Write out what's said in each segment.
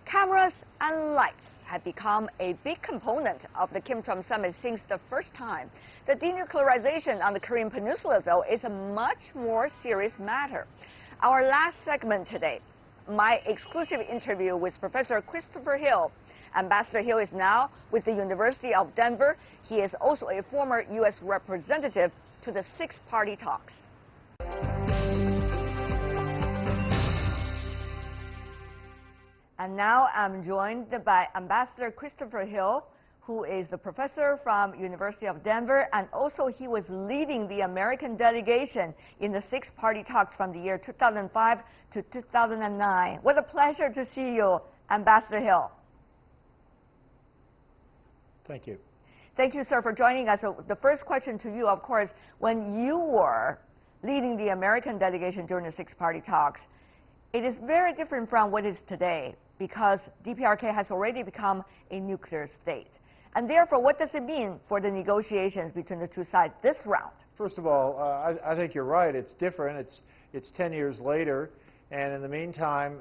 Cameras and lights have become a big component of the Kim-Trump summit since the first time. The denuclearization on the Korean Peninsula, though, is a much more serious matter. Our last segment today, my exclusive interview with Professor Christopher Hill. Ambassador Hill is now with the University of Denver. He is also a former U.S. representative to the six-party talks. And now I'm joined by Ambassador Christopher Hill, who is the professor from University of Denver, and also he was leading the American delegation in the six-party talks from the year 2005 to 2009. What a pleasure to see you, Ambassador Hill. Thank you. Thank you, sir, for joining us. So the first question to you, of course, when you were leading the American delegation during the six-party talks, it is very different from what it is today, because DPRK has already become a nuclear state. And therefore, what does it mean for the negotiations between the two sides this round? First of all, I think you're right. It's different. It's 10 years later. And in the meantime,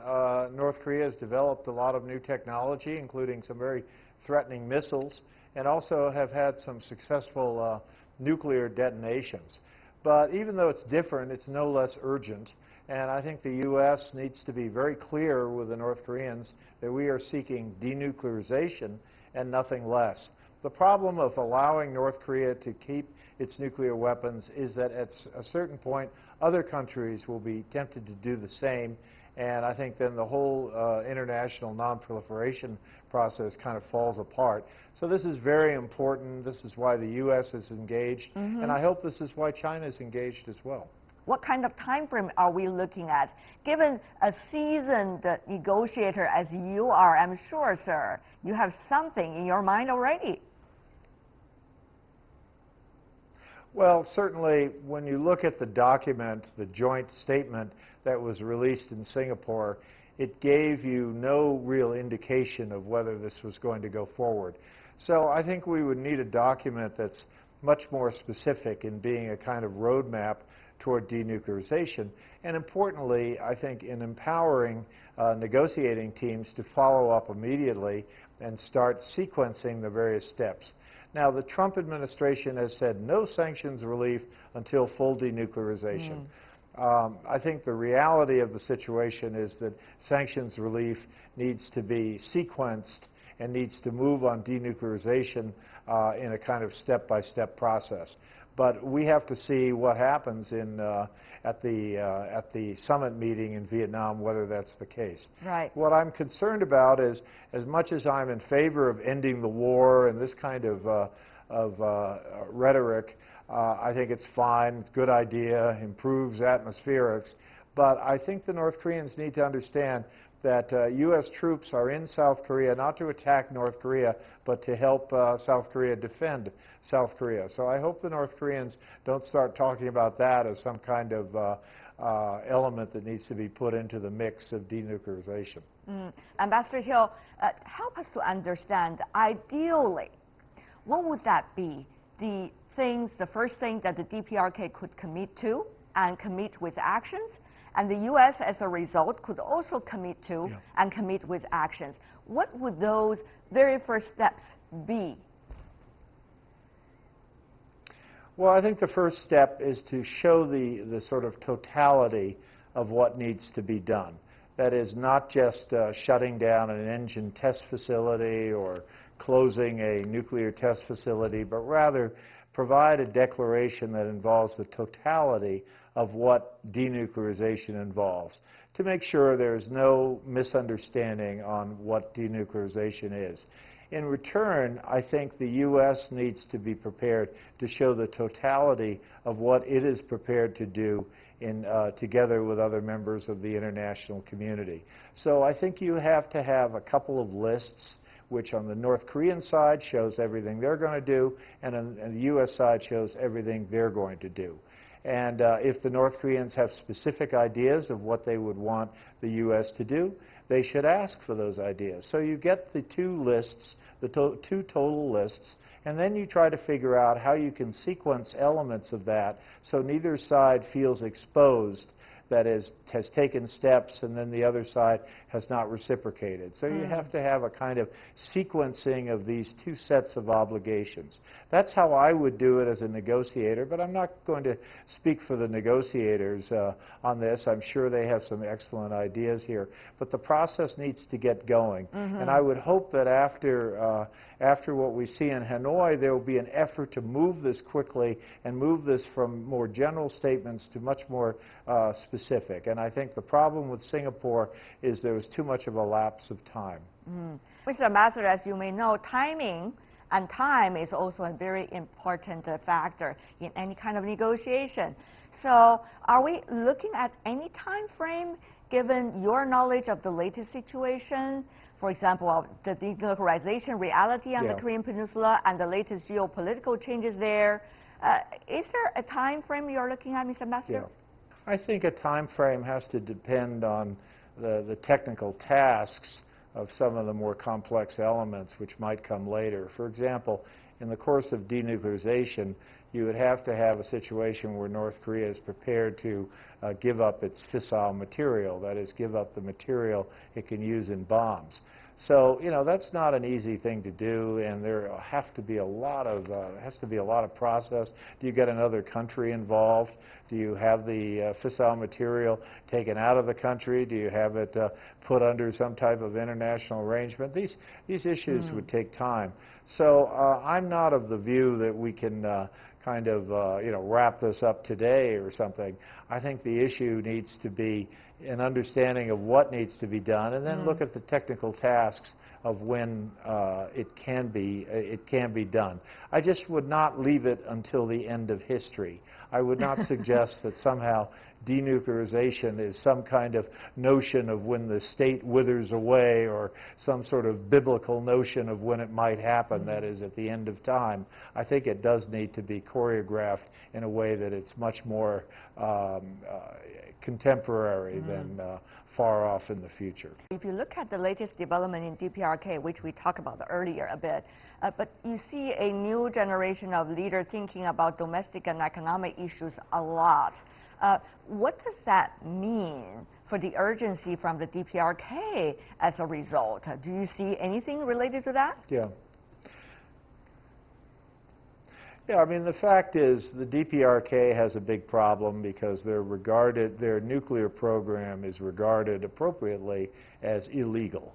North Korea has developed a lot of new technology, including some very threatening missiles, and also have had some successful nuclear detonations. But even though it's different, it's no less urgent. And I think the U.S. needs to be very clear with the North Koreans that we are seeking denuclearization and nothing less. The problem of allowing North Korea to keep its nuclear weapons is that at a certain point, other countries will be tempted to do the same. And I think then the whole international non-proliferation process kind of falls apart. So this is very important. This is why the U.S. is engaged. And I hope this is why China is engaged as well. What kind of time frame are we looking at? Given a seasoned negotiator as you are, I'm sure, sir, you have something in your mind already. Well, certainly, when you look at the document, the joint statement that was released in Singapore, it gave you no real indication of whether this was going to go forward. So I think we would need a document that's much more specific in being a kind of roadmap toward denuclearization, and importantly, I think in empowering negotiating teams to follow up immediately and start sequencing the various steps. Now, the Trump administration has said no sanctions relief until full denuclearization. I think the reality of the situation is that sanctions relief needs to be sequenced and needs to move on denuclearization in a kind of step-by-step process. But we have to see what happens at the summit meeting in Vietnam, whether that's the case. Right. What I'm concerned about is, as much as I'm in favor of ending the war and this kind of rhetoric, I think it's fine, it's a good idea, improves atmospherics. But I think the North Koreans need to understand that U.S. troops are in South Korea not to attack North Korea, but to help South Korea defend South Korea. So I hope the North Koreans don't start talking about that as some kind of element that needs to be put into the mix of denuclearization. Ambassador Hill, help us to understand, ideally, what would that be? The first thing that the DPRK could commit to and commit with actions, and the U.S., as a result, could also commit to and commit with actions. What would those very first steps be? Well, I think the first step is to show the sort of totality of what needs to be done. That is not just shutting down an engine test facility or closing a nuclear test facility, but rather provide a declaration that involves the totality of what denuclearization involves, to make sure there's no misunderstanding on what denuclearization is. In return, I think the U.S. needs to be prepared to show the totality of what it is prepared to do together with other members of the international community. So I think you have to have a couple of lists, which on the North Korean side shows everything they're going to do, and on the U.S. side shows everything they're going to do. And if the North Koreans have specific ideas of what they would want the U.S. to do, they should ask for those ideas. So you get the two lists, the two total lists, and then you try to figure out how you can sequence elements of that so neither side feels exposed that has taken steps and then the other side has not reciprocated. So you have to have a kind of sequencing of these two sets of obligations. That's how I would do it as a negotiator, but I'm not going to speak for the negotiators on this. I'm sure they have some excellent ideas here. But the process needs to get going. And I would hope that after what we see in Hanoi, there will be an effort to move this quickly and move this from more general statements to much more specific. And I think the problem with Singapore is there was too much of a lapse of time. Mr. Ambassador, as you may know, timing and time is also a very important factor in any kind of negotiation. So are we looking at any time frame given your knowledge of the latest situation? For example, of the denuclearization reality on the Korean Peninsula and the latest geopolitical changes there. Is there a time frame you're looking at, Mr. Ambassador? I think a time frame has to depend on the technical tasks of some of the more complex elements which might come later. For example, in the course of denuclearization, you would have to have a situation where North Korea is prepared to give up its fissile material, that is, give up the material it can use in bombs. So, you know, that's not an easy thing to do, and there has to be a lot of process. Do you get another country involved? Do you have the fissile material taken out of the country? Do you have it put under some type of international arrangement? These issues would take time. So I'm not of the view that we can kind of wrap this up today or something. I think the issue needs to be an understanding of what needs to be done, and then look at the technical tasks of when it can be done. I just would not leave it until the end of history. I would not suggest that somehow denuclearization is some kind of notion of when the state withers away, or some sort of biblical notion of when it might happen, that is, at the end of time. I think it does need to be choreographed in a way that it's much more contemporary than far off in the future. If you look at the latest development in DPRK, which we talked about earlier a bit, but you see a new generation of leaders thinking about domestic and economic issues a lot. What does that mean for the urgency from the DPRK as a result? Do you see anything related to that? Yeah, I mean, the fact is the DPRK has a big problem because their nuclear program is regarded appropriately as illegal.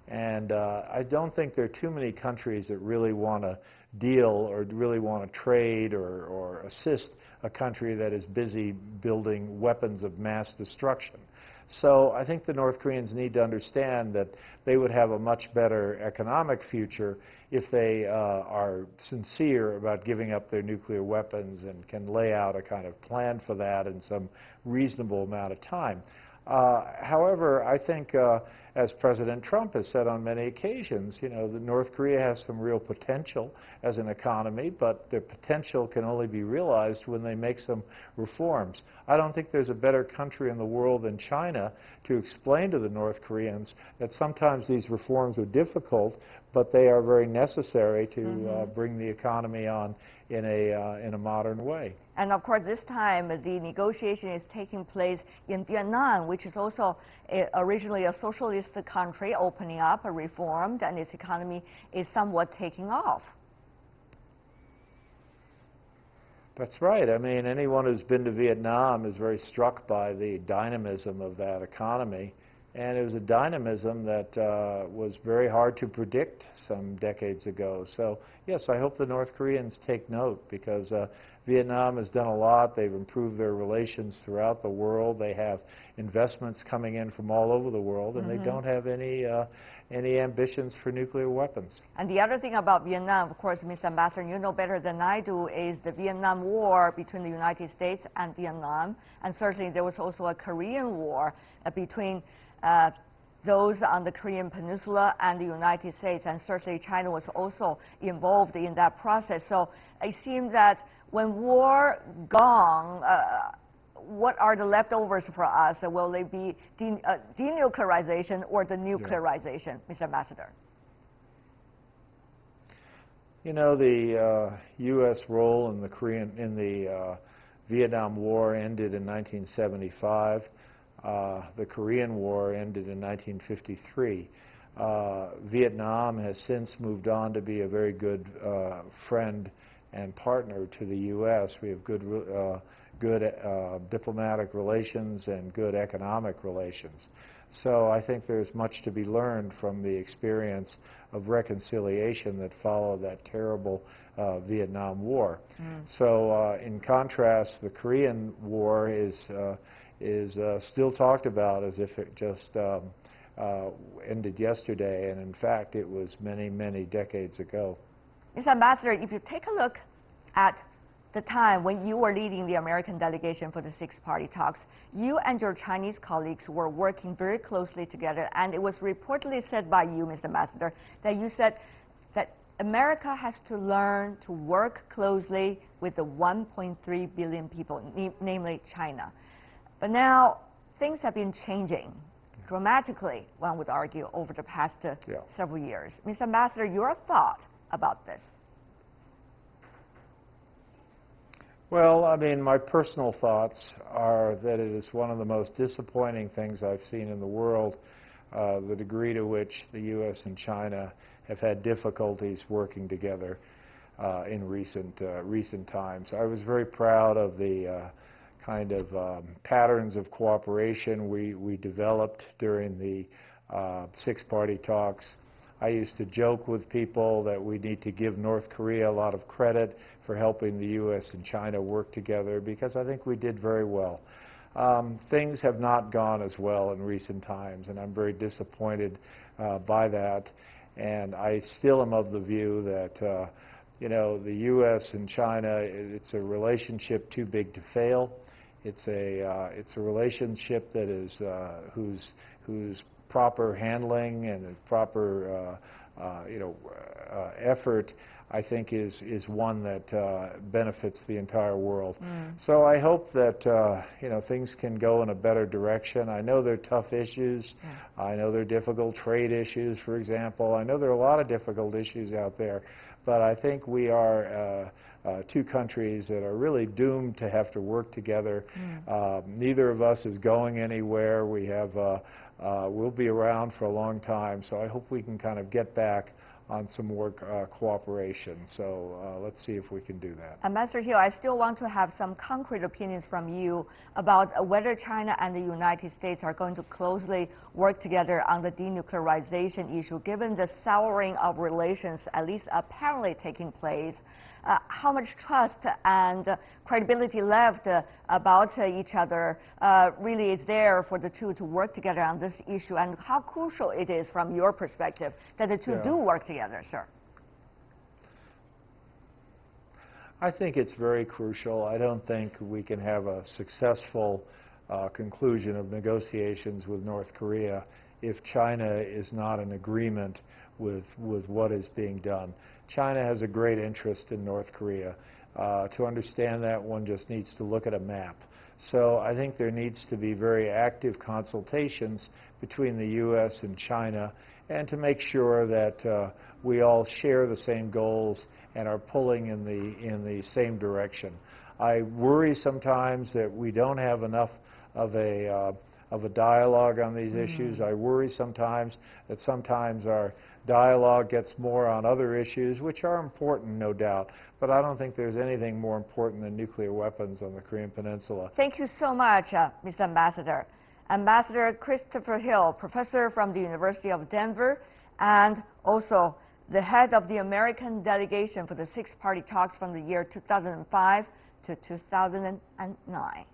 And I don't think there are too many countries that really want to deal or really want to trade or assist a country that is busy building weapons of mass destruction. So I think the North Koreans need to understand that they would have a much better economic future if they are sincere about giving up their nuclear weapons and can lay out a kind of plan for that in some reasonable amount of time. However, I think, as President Trump has said on many occasions, you know, that North Korea has some real potential as an economy, but their potential can only be realized when they make some reforms. I don't think there's a better country in the world than China to explain to the North Koreans that sometimes these reforms are difficult, but they are very necessary to bring the economy on in a modern way. And of course, this time the negotiation is taking place in Vietnam, which is also originally a socialist country, opening up, reformed, and its economy is somewhat taking off. That's right. I mean, anyone who's been to Vietnam is very struck by the dynamism of that economy. And it was a dynamism that was very hard to predict some decades ago. So, yes, I hope the North Koreans take note, because Vietnam has done a lot. They've improved their relations throughout the world. They have investments coming in from all over the world, and they don't have any ambitions for nuclear weapons. And the other thing about Vietnam, of course, Mr. Ambassador, you know better than I do, is the Vietnam War between the United States and Vietnam. And certainly there was also a Korean War between those on the Korean Peninsula and the United States, and certainly China was also involved in that process. So it seems that when war gone, what are the leftovers for us? Will they be denuclearization or the nuclearization, Mr. Ambassador? You know, the U.S. role in the Vietnam War ended in 1975. The Korean War ended in 1953. Vietnam has since moved on to be a very good friend and partner to the U.S. We have good diplomatic relations and good economic relations. So I think there's much to be learned from the experience of reconciliation that followed that terrible Vietnam War. So in contrast, the Korean War is still talked about as if it just ended yesterday, and in fact it was many, many decades ago. Mr. Ambassador, if you take a look at the time when you were leading the American delegation for the six-party talks, you and your Chinese colleagues were working very closely together, and it was reportedly said by you, Mr. Ambassador, that you said that America has to learn to work closely with the 1.3 billion people, namely China. But now things have been changing dramatically, one would argue, over the past several years. Mr. Ambassador, your thought about this? Well, I mean, my personal thoughts are that it is one of the most disappointing things I've seen in the world, the degree to which the U.S. and China have had difficulties working together in recent times. I was very proud of the kind of patterns of cooperation we developed during the six-party talks. I used to joke with people that we need to give North Korea a lot of credit for helping the U.S. and China work together, because I think we did very well. Things have not gone as well in recent times, and I'm very disappointed by that. And I still am of the view that you know, the U.S. and China, it's a relationship too big to fail. It's a relationship that is whose proper handling and proper effort, I think, is one that benefits the entire world. So I hope that you know, things can go in a better direction. I know they're tough issues. I know they're difficult trade issues, for example. I know there are a lot of difficult issues out there, but I think we are two countries that are really doomed to have to work together. Neither of us is going anywhere. We have we'll be around for a long time, so I hope we can kind of get back on some more cooperation. So let's see if we can do that. Ambassador Hill, I still want to have some concrete opinions from you about whether China and the United States are going to closely work together on the denuclearization issue, given the souring of relations, at least apparently taking place. How much trust and credibility left about each other really is there for the two to work together on this issue, and how crucial it is from your perspective that the two do work together, sir? I think it's very crucial. I don't think we can have a successful conclusion of negotiations with North Korea if China is not in agreement with what is being done. China has a great interest in North Korea. To understand that, one just needs to look at a map. So I think there needs to be very active consultations between the U.S. and China, and to make sure that we all share the same goals and are pulling in the same direction. I worry sometimes that we don't have enough of a dialogue on these issues. I worry sometimes that our dialogue gets more on other issues, which are important, no doubt, but I don't think there's anything more important than nuclear weapons on the Korean Peninsula. Thank you so much, Mr. Ambassador. Ambassador Christopher Hill, professor from the University of Denver, and also the head of the American delegation for the six-party talks from the year 2005 to 2009.